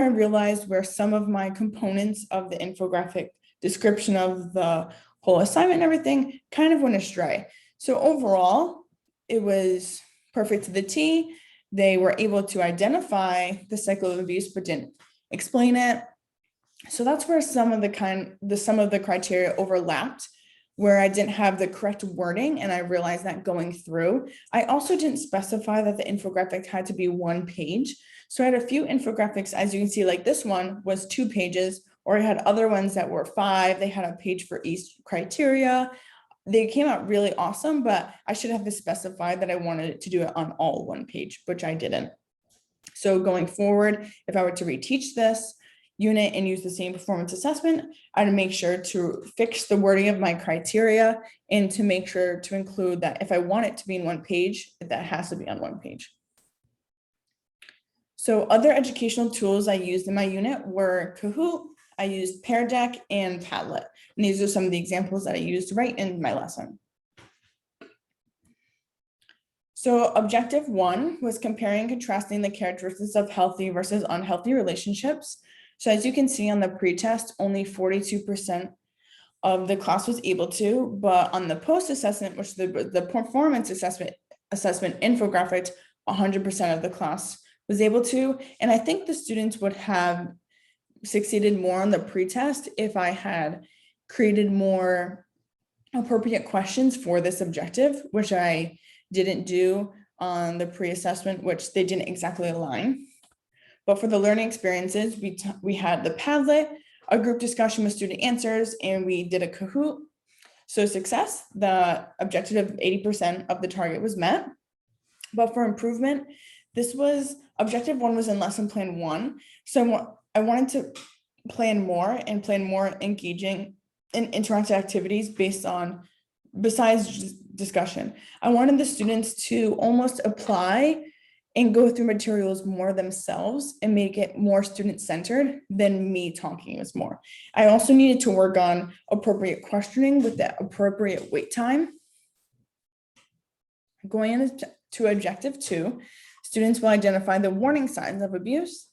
I realized where some of my components of the infographic description of the whole assignment and everything kind of went astray. So overall, it was perfect to the T. They were able to identify the cycle of abuse, but didn't explain it. So that's where some of the criteria overlapped, where I didn't have the correct wording, and I realized that going through. I also didn't specify that the infographic had to be 1 page. So I had a few infographics, as you can see, like this one was 2 pages, or I had other ones that were 5. They had a page for each criteria. They came out really awesome, but I should have specified that I wanted to do it on all 1 page, which I didn't. So going forward, if I were to reteach this unit and use the same performance assessment, I'd make sure to fix the wording of my criteria and to make sure to include that if I want it to be in 1 page, that has to be on 1 page. So other educational tools I used in my unit were Kahoot, I used Pear Deck, and Padlet. And these are some of the examples that I used right in my lesson. So objective 1 was comparing and contrasting the characteristics of healthy versus unhealthy relationships. So as you can see on the pretest, only 42% of the class was able to, but on the post-assessment, which the performance assessment infographic, 100% of the class was able to. And I think the students would have succeeded more on the pretest if I had created more appropriate questions for this objective, which I didn't do on the pre-assessment, which they didn't exactly align. But for the learning experiences, we had the Padlet, a group discussion with student answers, and we did a Kahoot. So success, the objective of 80% of the target was met. But for improvement, objective 1 was in lesson plan 1. So I wanted to plan more engaging in interactive activities besides discussion. I wanted the students to almost apply and go through materials more themselves and make it more student-centered than me talking is more. I also needed to work on appropriate questioning with the appropriate wait time. Going into objective 2, students will identify the warning signs of abuse.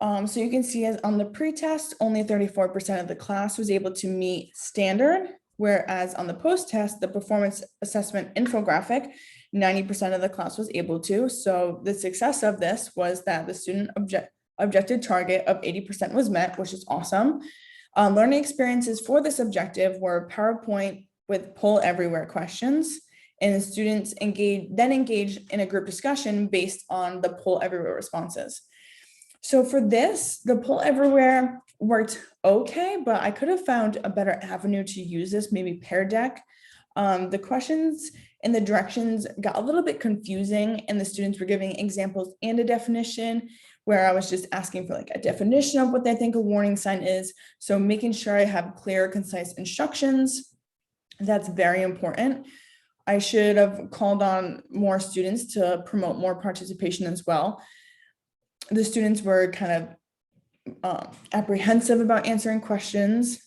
So you can see as on the pretest, only 34% of the class was able to meet standard, whereas on the post-test, the performance assessment infographic, 90% of the class was able to. So the success of this was that the student objective target of 80% was met, which is awesome. Learning experiences for this objective were PowerPoint with poll everywhere questions, and the students engage in a group discussion based on the poll everywhere responses. So for this, the poll everywhere worked okay, but I could have found a better avenue to use this, maybe Pear Deck. The questions and the directions got a little bit confusing, and the students were giving examples and a definition, where I was just asking for like a definition of what they think a warning sign is. So making sure I have clear, concise instructions, that's very important. I should have called on more students to promote more participation as well. The students were kind of apprehensive about answering questions.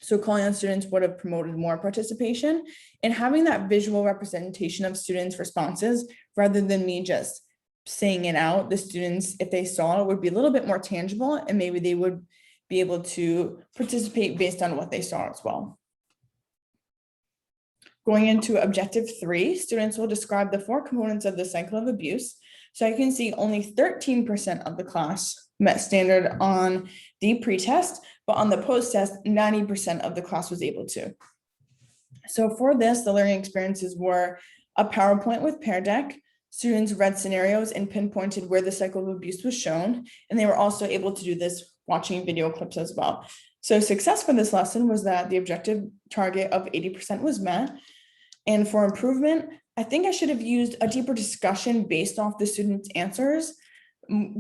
So calling on students would have promoted more participation, and having that visual representation of students' responses rather than me just saying it out. The students, if they saw it, would be a little bit more tangible, and maybe they would be able to participate based on what they saw as well. Going into objective 3, students will describe the 4 components of the cycle of abuse. So you can see only 13% of the class met standard on the pretest, but on the post-test, 90% of the class was able to. So for this, the learning experiences were a PowerPoint with Pear Deck. Students read scenarios and pinpointed where the cycle of abuse was shown, and they were also able to do this watching video clips as well. So success for this lesson was that the objective target of 80% was met. And for improvement, I think I should have used a deeper discussion based off the students' answers,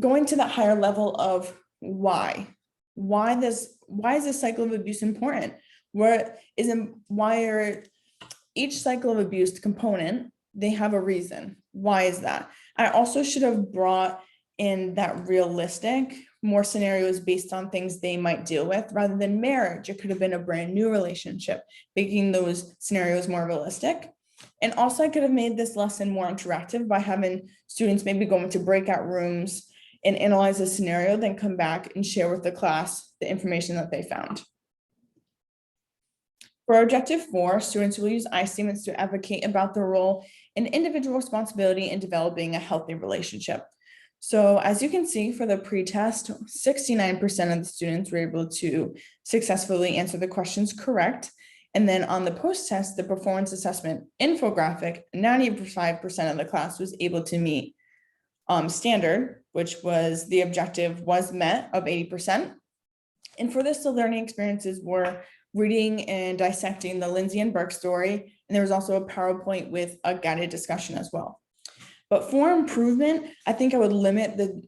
going to that higher level of why is this cycle of abuse important? Why are each cycle of abuse component, they have a reason. Why is that? I also should have brought in that realistic, more scenarios based on things they might deal with rather than marriage. It could have been a brand new relationship, making those scenarios more realistic. And also I could have made this lesson more interactive by having students maybe go into breakout rooms and analyze the scenario, then come back and share with the class the information that they found. For objective 4, students will use I statements to advocate about their role and individual responsibility in developing a healthy relationship. So as you can see for the pretest, 69% of the students were able to successfully answer the questions correct. And then on the post-test, the performance assessment infographic, 95% of the class was able to meet standard, which was the objective was met of 80%. And for this, the learning experiences were reading and dissecting the Lindsay and Burke story. And there was also a PowerPoint with a guided discussion as well. But for improvement, I think I would limit the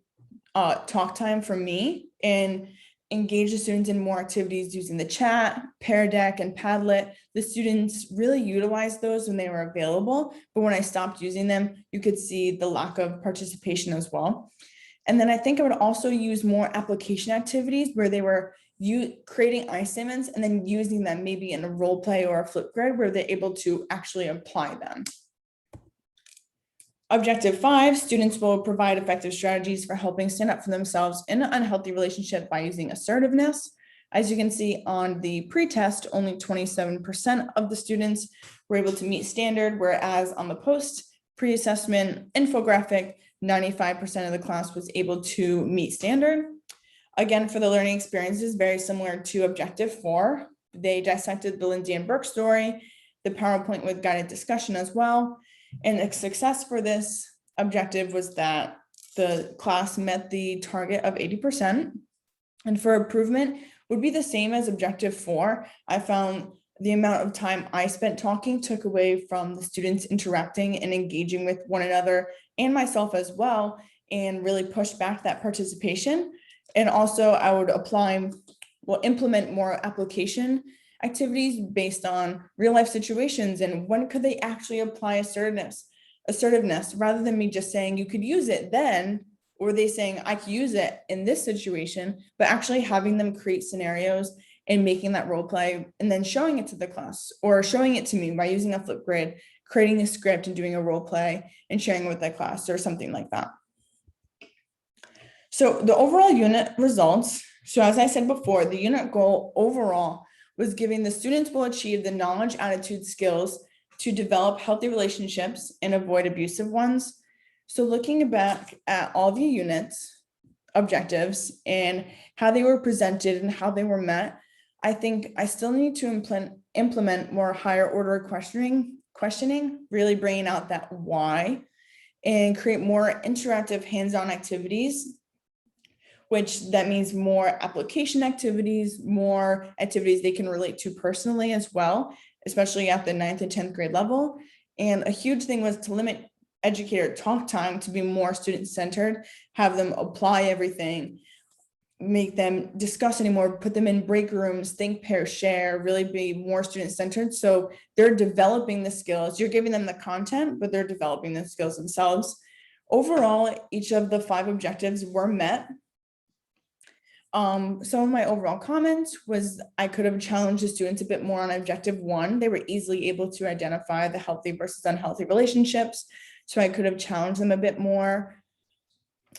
talk time for me and engage the students in more activities using the chat, Pear Deck, and Padlet. The students really utilized those when they were available, but when I stopped using them, you could see the lack of participation as well. And then I think I would also use more application activities where they were creating I statements and then using them maybe in a role play or a Flipgrid where they're able to actually apply them. Objective 5, students will provide effective strategies for helping stand up for themselves in an unhealthy relationship by using assertiveness. As you can see on the pretest, only 27% of the students were able to meet standard, whereas on the post pre-assessment infographic, 95% of the class was able to meet standard. Again, for the learning experiences, very similar to objective 4. They dissected the Lindsay and Burke story, the PowerPoint with guided discussion as well. And a success for this objective was that the class met the target of 80%. And for improvement would be the same as objective 4. I found the amount of time I spent talking took away from the students interacting and engaging with one another and myself as well, and really pushed back that participation. And also I would implement more application activities based on real life situations and when could they actually apply assertiveness rather than me just saying you could use it then, or they saying I could use it in this situation, but actually having them create scenarios and making that role play and then showing it to the class or showing it to me by using a Flipgrid, creating a script and doing a role play and sharing it with the class or something like that. So the overall unit results. So as I said before, the unit goal overall was giving the students will achieve the knowledge, attitude, skills to develop healthy relationships and avoid abusive ones. So looking back at all the units, objectives, and how they were presented and how they were met, I think I still need to implement more higher order questioning, really bringing out that why, and create more interactive hands-on activities, which that means more application activities, more activities they can relate to personally as well, especially at the 9th and 10th grade level. And a huge thing was to limit educator talk time to be more student-centered, have them apply everything, make them discuss anymore, put them in break rooms, think, pair, share, really be more student-centered. So they're developing the skills. You're giving them the content, but they're developing the skills themselves. Overall, each of the 5 objectives were met. Some of my overall comments was I could have challenged the students a bit more on objective 1. They were easily able to identify the healthy versus unhealthy relationships. So I could have challenged them a bit more.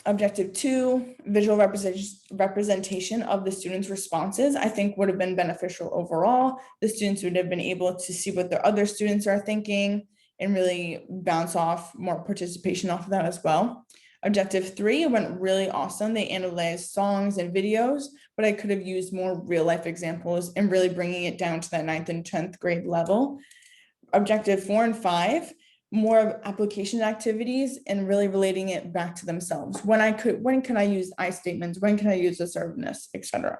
Objective 2, visual representation of the students' responses, I think would have been beneficial overall. The students would have been able to see what their other students are thinking and really bounce off more participation off of that as well. Objective 3 went really awesome. They analyzed songs and videos, but I could have used more real life examples and really bringing it down to that 9th and 10th grade level. Objective 4 and 5, more of application activities and really relating it back to themselves. When can I use I statements? When can I use assertiveness, etc.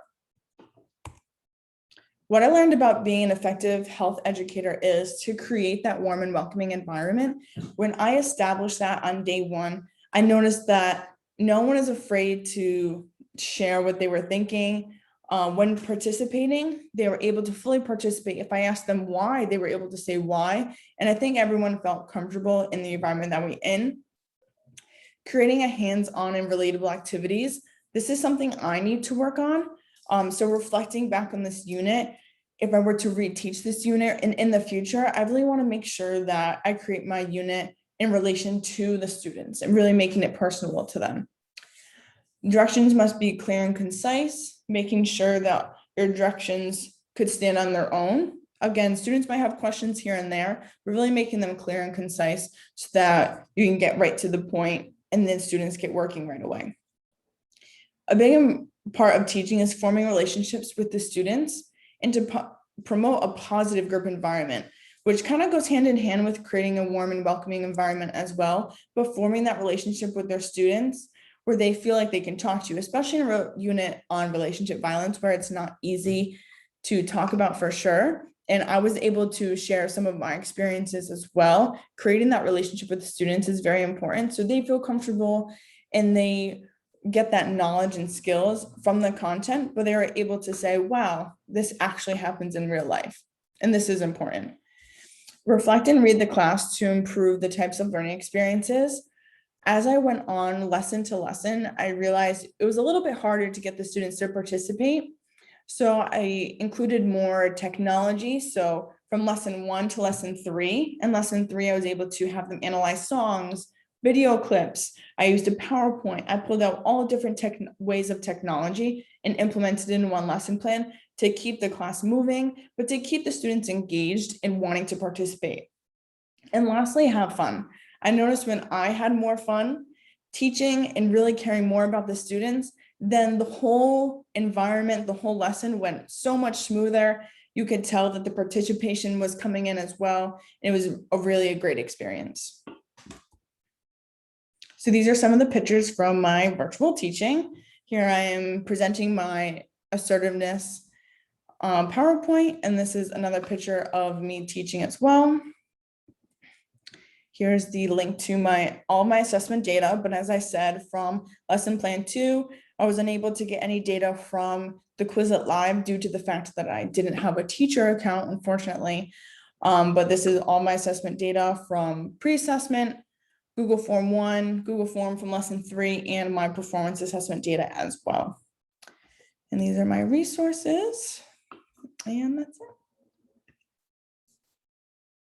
What I learned about being an effective health educator is to create that warm and welcoming environment. When I established that on day 1, I noticed that no one is afraid to share what they were thinking. When participating, they were able to fully participate. If I asked them why, they were able to say why. And I think everyone felt comfortable in the environment that we're in. Creating a hands-on and relatable activities. This is something I need to work on. So reflecting back on this unit, if I were to reteach this unit and in the future, I really want to make sure that I create my unit in relation to the students and really making it personal to them. Directions must be clear and concise, making sure that your directions could stand on their own. Again, students might have questions here and there, but really making them clear and concise so that you can get right to the point and then students get working right away. A big part of teaching is forming relationships with the students and to promote a positive group environment, which kind of goes hand in hand with creating a warm and welcoming environment as well, but forming that relationship with their students where they feel like they can talk to you, especially in a unit on relationship violence, where it's not easy to talk about for sure. And I was able to share some of my experiences as well. Creating that relationship with the students is very important. So they feel comfortable and they get that knowledge and skills from the content, but they are able to say, wow, this actually happens in real life. And this is important. Reflect and read the class to improve the types of learning experiences. As I went on lesson to lesson, I realized it was a little bit harder to get the students to participate. So I included more technology. So from lesson 1 to lesson 3, and lesson 3, I was able to have them analyze songs, video clips. I used a PowerPoint. I pulled out all different ways of technology and implemented it in one lesson plan to keep the class moving, but to keep the students engaged and wanting to participate. And lastly, have fun. I noticed when I had more fun teaching and really caring more about the students, then the whole environment, the whole lesson went so much smoother. You could tell that the participation was coming in as well. It was really a great experience. So these are some of the pictures from my virtual teaching. Here I am presenting my assertiveness PowerPoint, and this is another picture of me teaching as well. Here's the link to all my assessment data, but as I said, from lesson plan 2, I was unable to get any data from the Quizlet Live due to the fact that I didn't have a teacher account, unfortunately. But this is all my assessment data from pre-assessment, Google Form 1, Google Form from lesson 3, and my performance assessment data as well. And these are my resources, and that's it.